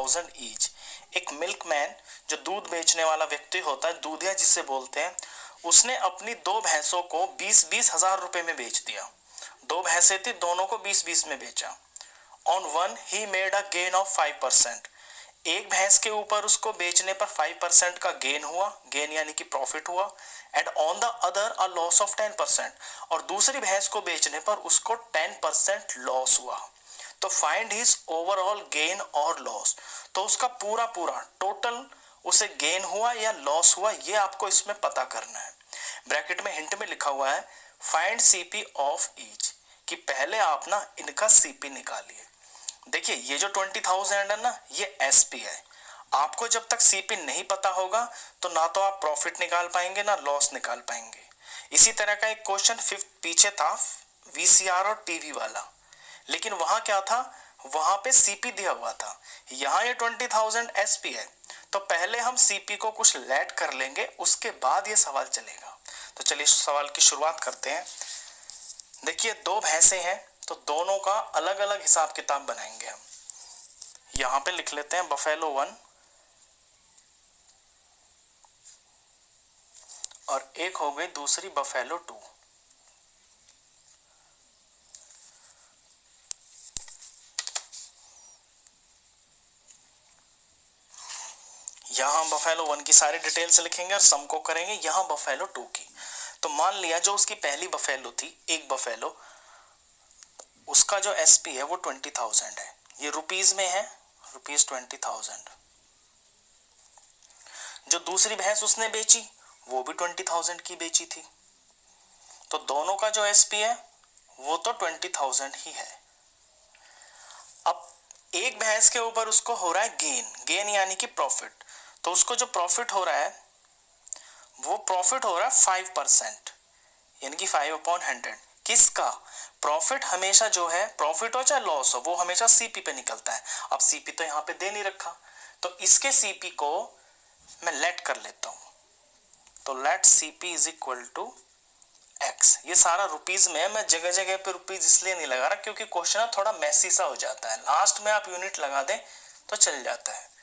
20,000 each. एक milkman जो दूध बेचने वाला व्यक्ति होता है, दूधिया जिसे बोलते हैं, उसने अपनी 2 भैंसों को 20-20 हजार रुपए में बेच दिया। 2 भैंसें थी, दोनों को 20-20 में बेचा। On one he made a gain of 5%। एक भैंस के ऊपर उसको बेचने पर 5% का गेन हुआ, गेन यानी कि प्रॉफिट हुआ, and on the other a loss of 10%। और दूसरी भैंस को बेचने पर उसको 10% लॉस हुआ। तो फाइंड हिज ओवरऑल गेन और लॉस। तो उसका पूरा टोटल उसे गेन हुआ या लॉस हुआ, ये आपको इसमें पता करना है। ब्रैकेट में हिंट में लिखा हुआ है फाइंड सीपी ऑफ ईच, कि पहले आप ना इनका सीपी निकालिए। देखिए ये जो 20,000 है ना, ये एसपी है। आपको जब तक सीपी नहीं पता होगा तो ना तो आप प्रॉफिट निकाल पाएंगे ना लॉस निकाल पाएंगे। इसी तरह का एक क्वेश्चन फिफ्थ पीछे था वीसीआर और टीवी वाला, लेकिन वहां क्या था, वहां पे सीपी दिया हुआ था। यहाँ ये 20,000 एसपी है, तो पहले हम सीपी को कुछ लेट कर लेंगे, उसके बाद ये सवाल चलेगा। तो चलिए सवाल की शुरुआत करते हैं। देखिए 2 भैंसे हैं, तो दोनों का अलग अलग हिसाब किताब बनाएंगे हम। यहां पे लिख लेते हैं बफेलो 1 और एक हो गई दूसरी बफेलो 2। यहां बफेलो 1 की सारी डिटेल्स लिखेंगे और सम को करेंगे यहां बफेलो 2 की। तो मान लिया जो उसकी पहली बफेलो थी, एक बफेलो, उसका जो एसपी है वो 20,000 है। ये रुपीज में है, रुपीज 20,000। जो दूसरी भैंस उसने बेची वो भी 20,000 की बेची थी, तो दोनों का जो एसपी है वो तो 20,000 ही है। अब एक भैंस के ऊपर उसको हो रहा है गेन, गेन यानी कि प्रॉफिट। तो उसको जो प्रॉफिट हो रहा है वो प्रॉफिट हो रहा है 5%, यानी कि 5/100। किसका प्रॉफिट? हमेशा जो है प्रॉफिट हो चाहे लॉस हो, वो हमेशा सीपी पे निकलता है। अब सीपी तो यहाँ पे दे नहीं रखा, तो इसके सीपी को मैं लेट कर लेता हूं। तो let CP is equal to x. ये सारा रुपीज में है, मैं जगह जगह पे रुपीज इसलिए नहीं लगा रहा क्योंकि क्वेश्चन थोड़ा मैसी सा हो जाता है। लास्ट में आप यूनिट लगा दें तो चल जाता है।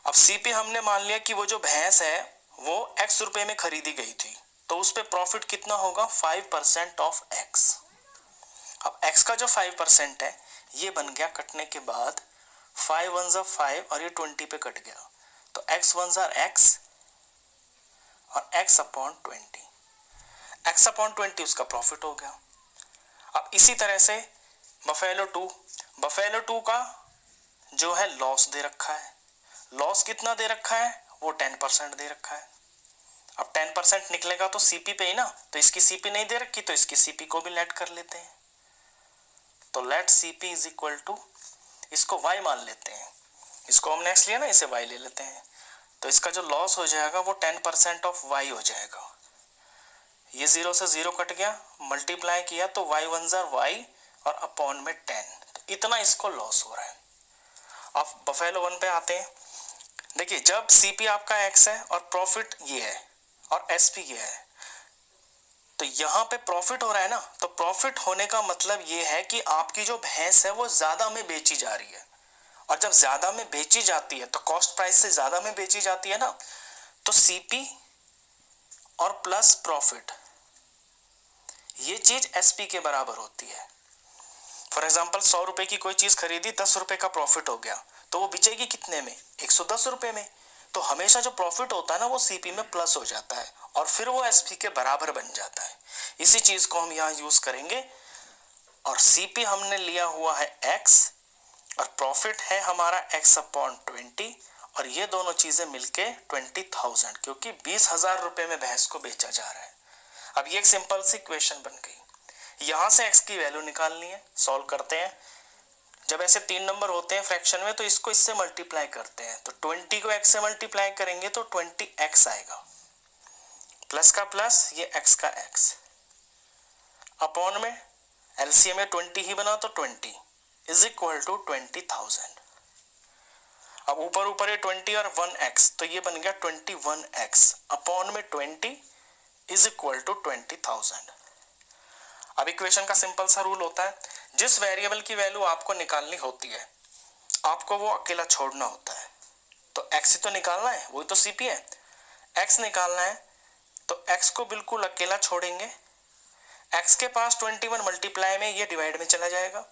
अब सीपी हमने मान लिया कि वो जो भैंस है वो एक्स रुपए में खरीदी गई थी, तो उस पे प्रॉफिट कितना होगा? 5% ऑफ एक्स। अब एक्स का जो 5% है ये बन गया कटने के बाद 5 1 जा 5 और ये 20 पे कट गया, तो x 1 जा x और x अपॉन 20, x अपॉन 20 उसका प्रॉफिट हो गया। अब इसी तरह से बफेलो 2 का जो है लॉस दे रखा है। लॉस कितना दे रखा है? वो 10% दे रखा है। अब 10% निकलेगा तो सीपी पे ही ना, तो इसकी सीपी नहीं दे रखी तो इसकी सीपी को भी लेट कर लेते हैं। तो let CP is equal to, इसको y मान लेते हैं, इसको हमने x लिया ना, इसे y ले लेते हैं। तो इसका जो लॉस हो जाएगा वो 10% ऑफ y हो जाएगा। ये 0 से 0 कट गया, मल्टीप्लाई किया तो y 1 जा y और अपॉन में 10, तो इतना इसको लॉस हो रहा है। अब बफेलो 1 पे आते हैं। देखिए जब सीपी आपका x है और प्रॉफिट ये है और एसपी ये है, तो यहां पे प्रॉफिट हो रहा है ना, तो प्रॉफिट होने का मतलब ये है कि आपकी जो भैंस है वो ज्यादा में बेची जा रही है, और जब ज्यादा में बेची जाती है तो कॉस्ट प्राइस से ज्यादा में बेची जाती है ना, तो सीपी और प्लस प्रॉफिट ये चीज एसपी के बराबर होती है। फॉर एग्जांपल 100 रुपए की कोई चीज खरीदी, 10 रुपए का प्रॉफिट हो गया, तो वो बिचेगी कितने में? 110 रुपए में। तो हमेशा जो प्रॉफिट होता है ना वो सीपी में प्लस हो जाता है और फिर वो एसपी के बराबर बन जाता है। इसी चीज को हम यहाँ यूज करेंगे। और सीपी हमने लिया हुआ है एक्स और प्रॉफिट है हमारा x अपॉन 20, और ये दोनों चीजें मिलके 20,000, क्योंकि 20,000 रुपए में भैंस को बेचा जा रहा है। अब ये एक सिंपल सी इक्वेशन बन गई। यहां से x की वैल्यू निकालनी है, सॉल्व करते हैं। जब ऐसे 3 नंबर होते हैं फ्रैक्शन में तो इसको इससे मल्टीप्लाई करते हैं, तो 20 को x से मल्टीप्लाई करेंगे तो 20x आएगा, प्लस का प्लस ये x का x, अपॉन में एलसीएम में 20 ही बना तो 20 इज इक्वल टू 20,000। अब ऊपर ऊपर ये 20 और 1x, तो ये बन गया 21x अपॉन में 20 इज इक्वल टू 20,000। अब इक्वेशन का सिंपल सा रूल होता है, जिस वेरिएबल की वैल्यू आपको निकालनी होती है आपको वो अकेला छोड़ना होता है। तो x ही तो निकालना है, वही तो CP है, x निकालना है तो x को बिल्कुल अकेला छोड़ेंगे। x के पास 21 मल्टीप्लाई में ये डिवाइड में चला जाएगा,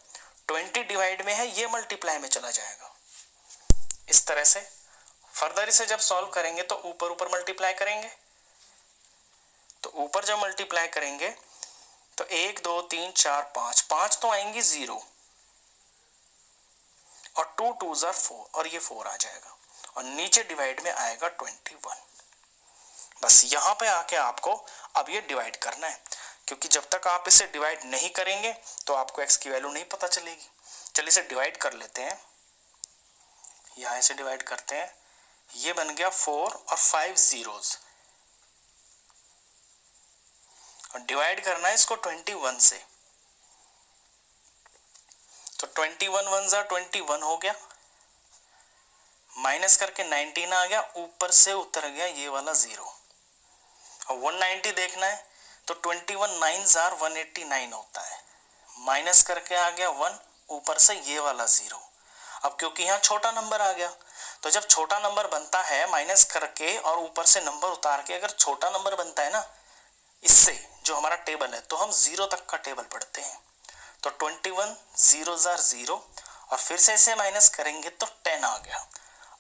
20 डिवाइड में है ये मल्टीप्लाई में चला जाएगा। इस तरह से फर्दर इसे जब सॉल्व करेंगे तो ऊपर ऊपर मल्टीप्लाई करेंगे, तो ऊपर जब मल्टीप्लाई करेंगे तो 1 2 3 4 5, 5 तो आएंगी 0 और 2 2 4 और ये 4 आ जाएगा और नीचे डिवाइड में आएगा 21। बस यहां पे आके आपको अब ये डिवाइड करना है, क्योंकि जब तक आप इसे डिवाइड नहीं करेंगे तो आपको x की वैल्यू नहीं पता चलेगी। चलिए इसे डिवाइड कर लेते हैं, यहां से डिवाइड करते हैं, ये बन गया 4 और 5 zeros और डिवाइड करना है इसको 21 से, तो 21 1 जा 21 हो गया, माइनस करके 19 आ गया, ऊपर से उतर गया ये वाला 0 और 190 देखना है तो 21 9 जार 189 होता है, माइनस करके आ गया 1, ऊपर से ये वाला 0। अब क्योंकि यहाँ छोटा नंबर आ गया तो जब छोटा नंबर बनता है माइनस करके और ऊपर से नंबर उतार के अगर छोटा नंबर बनता है ना इससे जो हमारा टेबल है, तो हम 0 तक का टेबल पढ़ते हैं। तो 21 0 जार 0 और फिर से इसे माइनस करेंगे तो 10 आ गया।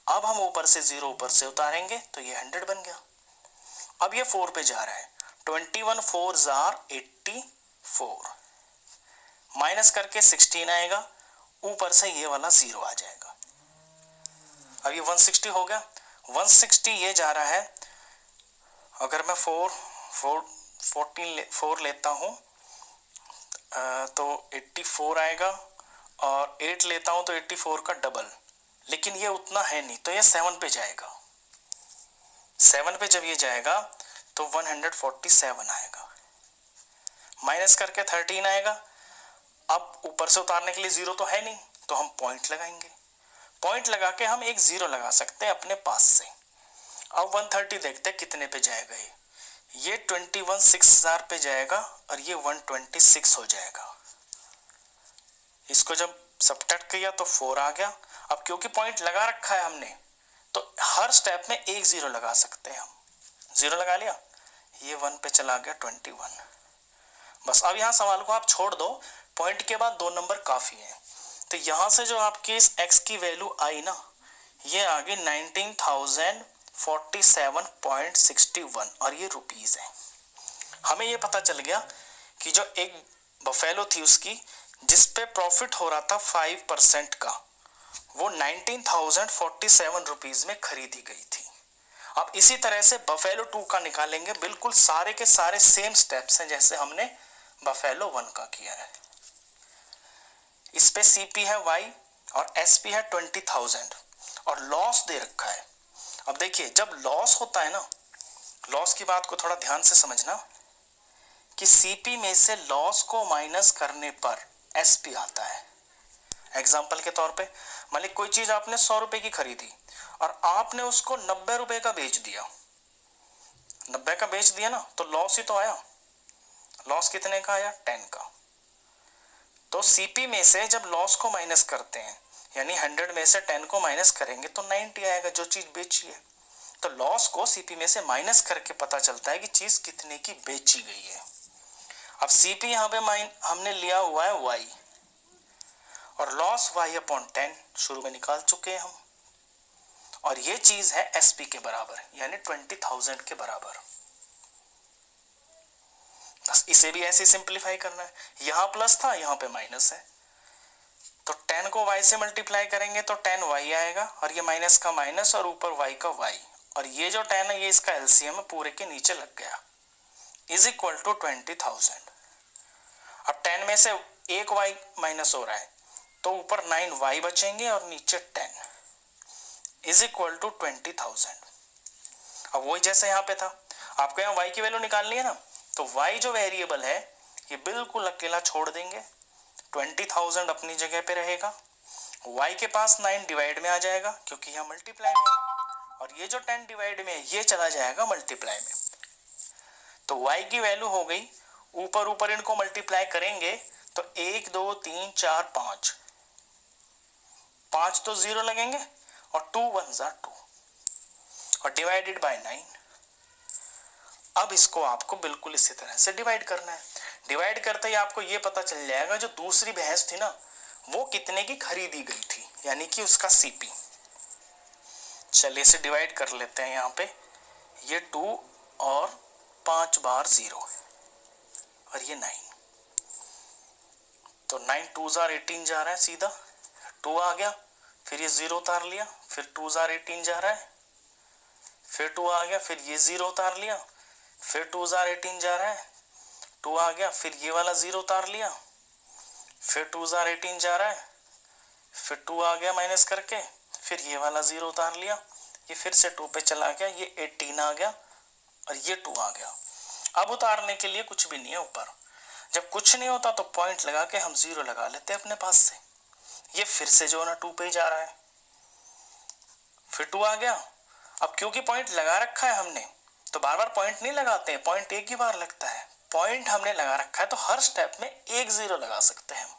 अब हम ऊपर से 0 ऊपर से उतारेंगे तो ये 100 बन गया। अब ये 4 पे जा रहा है, 21 4 जार 84, माइनस करके 16 आएगा, ऊपर से ये वाला 0 आ जाएगा। अब ये 160 हो गया, 160 ये जा रहा है, अगर मैं 4 लेता हूं तो 84 आएगा और 8 लेता हूं तो 84 का डबल, लेकिन ये उतना है नहीं तो ये 7 पे जाएगा। 7 पे जब ये जाएगा तो 147 आएगा, माइनस करके 13 आएगा। अब ऊपर से उतारने के लिए 0 तो है नहीं तो हम पॉइंट लगाएंगे, पॉइंट लगा के हम एक 0 लगा सकते हैं अपने पास से। अब 130 देखते हैं कितने पे जाएगा, ये 21 6000 पे जाएगा और ये 126 हो जाएगा। इसको जब सब्ट्रैक्ट किया तो 4 आ गया। अब क्योंकि पॉइंट लगा रखा है हमने तो हर स्टेप में एक 0 लगा सकते हैं हम, 0 लगा लिया, ये 1 पे चला गया 21। बस अब यहाँ सवाल को आप छोड़ दो, पॉइंट के बाद 2 नंबर काफी है। तो यहां से जो आपकी इस x की वैल्यू आई ना, ये आ गई 19,047.61 और ये रुपीज है। हमें ये पता चल गया कि जो एक बफेलो थी उसकी जिस पे प्रॉफिट हो रहा था 5% का, वो 19,047 रुपीज में खरीदी गई थी। अब इसी तरह से बफेलो 2 का निकालेंगे, बिल्कुल सारे के सारे सेम स्टेप्स हैं जैसे हमने बफेलो 1 का किया है। इस पे CP है Y और SP है 20,000 और लॉस दे रखा है। अब देखिए जब लॉस होता है ना, लॉस की बात को थोड़ा ध्यान से समझना कि CP में से लॉस को माइनस करने पर SP आता है। एग्जाम्पल के तौर पे मान ली कोई चीज आपने 100 रुपए की खरीदी और आपने उसको 90 रुपए का बेच दिया, 90 का बेच दिया ना तो लॉस ही तो आया। लॉस कितने का आया? 10 का। तो CP में से जब लॉस को माइनस करते हैं यानी 100 में से 10 को माइनस करेंगे तो 90 आएगा जो चीज बेची है। तो लॉस को CP में से माइनस करके पता चलता है कि चीज कितने की बेची गई है। अब CP यहाँ पे हमने लिया हुआ है Y और लॉस Y/10 शुरू में निकाल चुके हैं हम, और ये चीज है SP के बराबर यानी 20,000 के बराबर। बस इसे भी ऐसे सिंपलीफाई करना है, यहां प्लस था यहां पे माइनस है, तो 10 को Y से मल्टीप्लाई करेंगे तो 10Y आएगा और ये माइनस का माइनस और ऊपर Y का Y, और ये जो 10 है ये इसका LCM है, पूरे के नीचे लग गया, इज इक्वल टू 20,000। अब 10 में से एक Y माइनस हो रहा है तो ऊपर 9Y बचेंगे और नीचे 10 इज इक्वल टू 20,000। अब वही जैसे यहाँ पे था, आपको यहाँ Y की वैल्यू निकालनी है ना, तो Y जो वेरिएबल है ये बिल्कुल अकेला छोड़ देंगे, 20,000 अपनी जगह पे रहेगा, Y के पास 9 डिवाइड में आ जाएगा क्योंकि यहाँ मल्टीप्लाई में, और ये जो 10 डिवाइड में ये चला जाएगा मल्टीप्लाई में। तो Y की वैल्यू हो गई, ऊपर ऊपर इनको मल्टीप्लाई करेंगे तो 1 2 3 4 5 5 तो 0 लगेंगे और 2 1 जा 2 और डिवाइडेड बाय 9। अब इसको आपको बिल्कुल इसी तरह से डिवाइड करना है। डिवाइड करते ही आपको ये पता चल जाएगा जो दूसरी भैंस थी ना वो कितने की खरीदी गई थी, यानी कि उसका सीपी। चलिए इसे डिवाइड कर लेते हैं। यहाँ पे ये 2 और 5 बार 0 और ये 9, तो 9 2 जार 18 जा रहा है, सीधा 2 आ गया, फिर ये 0 उतार लिया, फिर 2 जार 18 जा रहा है, फिर 2 आ गया, फिर ये 0 उतार लिया, फिर 2 जार 18 जा रहा है, 2 आ गया, फिर ये वाला 0 उतार लिया, फिर 2 जार 18 जा रहा है, फिर 2 आ गया माइनस करके, फिर ये वाला 0 उतार लिया, ये फिर से 2 पे चला गया, ये 18 आ गया और ये 2 आ गया। अब उतारने के लिए कुछ भी नहीं है ऊपर। जब कुछ नहीं होता तो पॉइंट लगा के हम 0 लगा लेते हैं अपने पास से। ये फिर से जो है ना 2 पे ही जा रहा है, फिर 2 आ गया। अब क्योंकि पॉइंट लगा रखा है हमने तो बार बार पॉइंट नहीं लगाते हैं, पॉइंट एक ही बार लगता है। पॉइंट हमने लगा रखा है तो हर स्टेप में एक 0 लगा सकते हैं हम।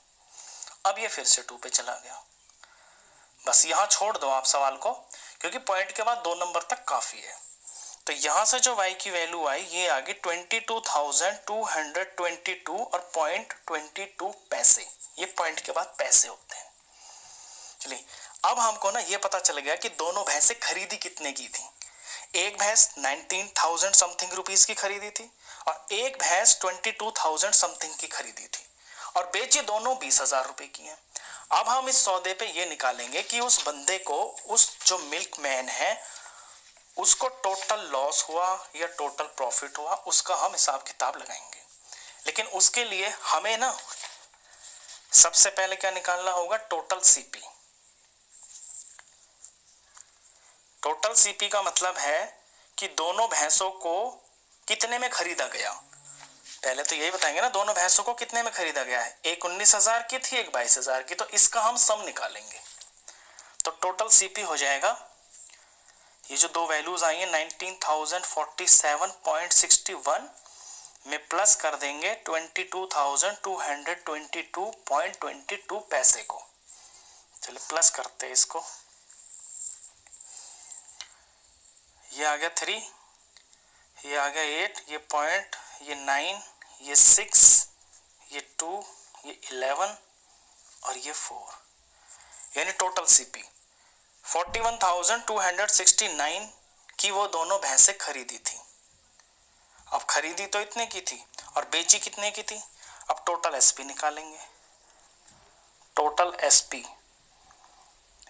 अब ये फिर से 2 पे चला गया। बस यहां छोड़ दो आप सवाल को, क्योंकि पॉइंट के बाद 2 नंबर तक काफी है। तो यहां से जो y की वैल्यू आई ये आ गई 22,222 और 0.22 पैसे। ये पॉइंट के बाद पैसे होते हैं। चलिए अब हमको ना ये पता चल गया कि दोनों भैंसें खरीदी कितने की थी। एक भैंस 19,000 समथिंग रुपीस की खरीदी थी और एक भैंस 22,000 समथिंग की खरीदी थी और बेची दोनों 20,000 रुपए की हैं। अब हम इस सौदे पे ये निकालेंगे कि उस बंदे को, उस जो मिल्कमैन है, उसको टोटल लॉस हुआ या टोटल प्रॉफिट हुआ, उसका हम हिसाब किताब लगाएंगे। लेकिन उसके लिए हमें ना सबसे पहले क्या निकालना होगा, टोटल सीपी। टोटल सीपी का मतलब है कि दोनों भैंसों को कितने में खरीदा गया। पहले तो यही बताएंगे ना दोनों भैंसों को कितने में खरीदा गया है। एक 19,000 की थी, एक 22,000 की, तो इसका हम सम निकालेंगे। तो टोटल सीपी हो जाएगा, ये जो दो वैल्यूज आई हैं 19,047.61 में प्लस कर देंगे 22,222.22 पैसे को। चलिए प्लस करते हैं इसको। ये आ गया 3, ये आ गया 8, ये पॉइंट, ये 9, ये 6, ये 2, ये 11 और ये 4, यानी टोटल सीपी 41,269 की वो दोनों भैंसें खरीदी थी। अब खरीदी तो इतने की थी और बेची कितने की थी। अब टोटल एसपी निकालेंगे। टोटल एसपी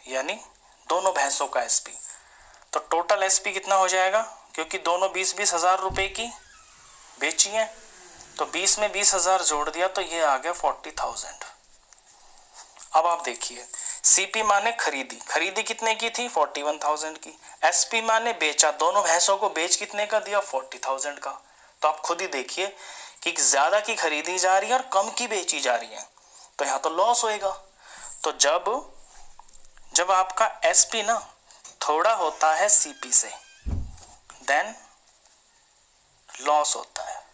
यानी दोनों भैंसों का एसपी। तो टोटल एसपी कितना हो जाएगा, क्योंकि दोनों 20-20 हजार रुपए की बेची हैं तो 20 में 20,000 जोड़ दिया तो ये आ गया 40,000। अब आप देखिए, सीपी माने खरीदी, खरीदी कितने की थी 41,000 की। एसपी माने बेचा, दोनों भैंसों को बेच कितने का दिया 40,000 का। तो आप खुद ही देखिए कि ज्यादा की खरीदी जा रही है और कम की बेची जा रही है, तो यहाँ तो लॉस होएगा। तो जब आपका एसपी ना थोड़ा होता है सीपी से, देन लॉस होता है।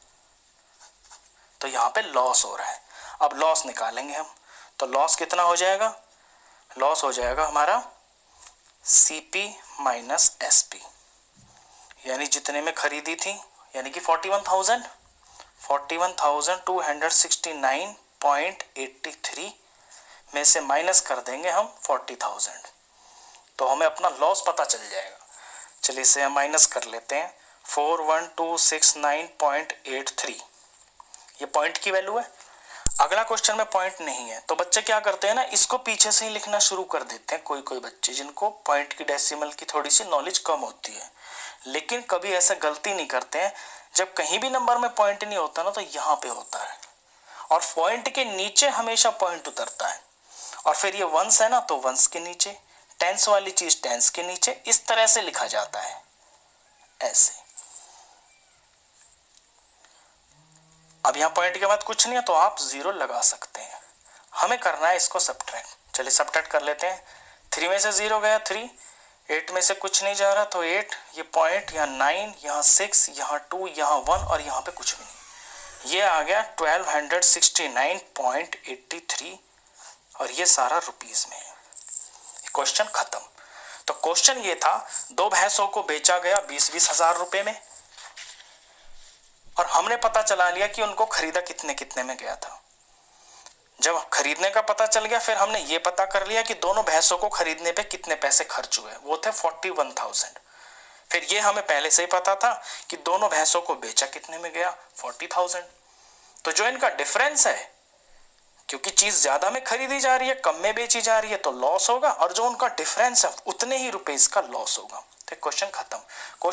तो यहाँ पे लॉस हो रहा है। अब लॉस निकालेंगे हम, तो लॉस कितना हो जाएगा, लॉस हो जाएगा हमारा सीपी माइनस एसपी, यानी जितने में खरीदी थी, यानी कि 41,269.83 में से माइनस कर देंगे हम 40,000, तो हमें अपना लॉस पता चल जाएगा। चलिए इसे हम माइनस कर लेते हैं। 41,269.83 ये पॉइंट की वैल्यू है। अगला क्वेश्चन में पॉइंट नहीं है तो बच्चे क्या करते हैं ना, इसको पीछे से ही लिखना शुरू कर देते हैं। कोई बच्चे जिनको पॉइंट की डेसिमल की थोड़ी सी नॉलेज कम होती है, लेकिन कभी ऐसा गलती नहीं करते हैं। जब कहीं भी नंबर में पॉइंट नहीं होता ना तो यहाँ पे होता है, और पॉइंट के नीचे हमेशा पॉइंट उतरता है। और फिर ये वंस है ना तो वंस के नीचे, टेंस वाली चीज टेंस के नीचे, इस तरह से लिखा जाता है ऐसे। अब यहाँ पॉइंट के बाद कुछ नहीं है तो आप 0 लगा सकते हैं। हमें करना है इसको सब्ट्रैक्ट। चलिए सब्ट्रैक्ट कर लेते हैं। 3 में से 0 गया 3, 8 में से कुछ नहीं जा रहा तो 8, ये पॉइंट, यहाँ 9, यहाँ 6, यहाँ 2, यहाँ 1 और यहाँ पे कुछ भी नहीं। ये आ गया 1269.83 और ये सारा रुपीस में है। क्वेश्चन खत्म। तो क्वेश्चन ये था, दो भैंसों को बेचा गया 20-20 हजार रुपए में, और हमने पता चला लिया कि उनको खरीदा कितने कितने में गया था। जब खरीदने का पता चल गया, फिर हमने ये पता कर लिया कि दोनों भैंसों को खरीदने पे कितने पैसे खर्च हुए, वो थे 41,000। फिर ये हमें पहले से ही पता था कि दोनों भैंसों को बेचा कितने में गया, 40,000। तो जो इनका डिफरेंस है, क्योंकि चीज ज्यादा में खरीदी जा रही है, कम में बेची जा रही है, तो लॉस होगा, और जो उनका डिफरेंस है उतने ही रुपए इसका लॉस होगा। तो क्वेश्चन खत्म। क्वेश्चन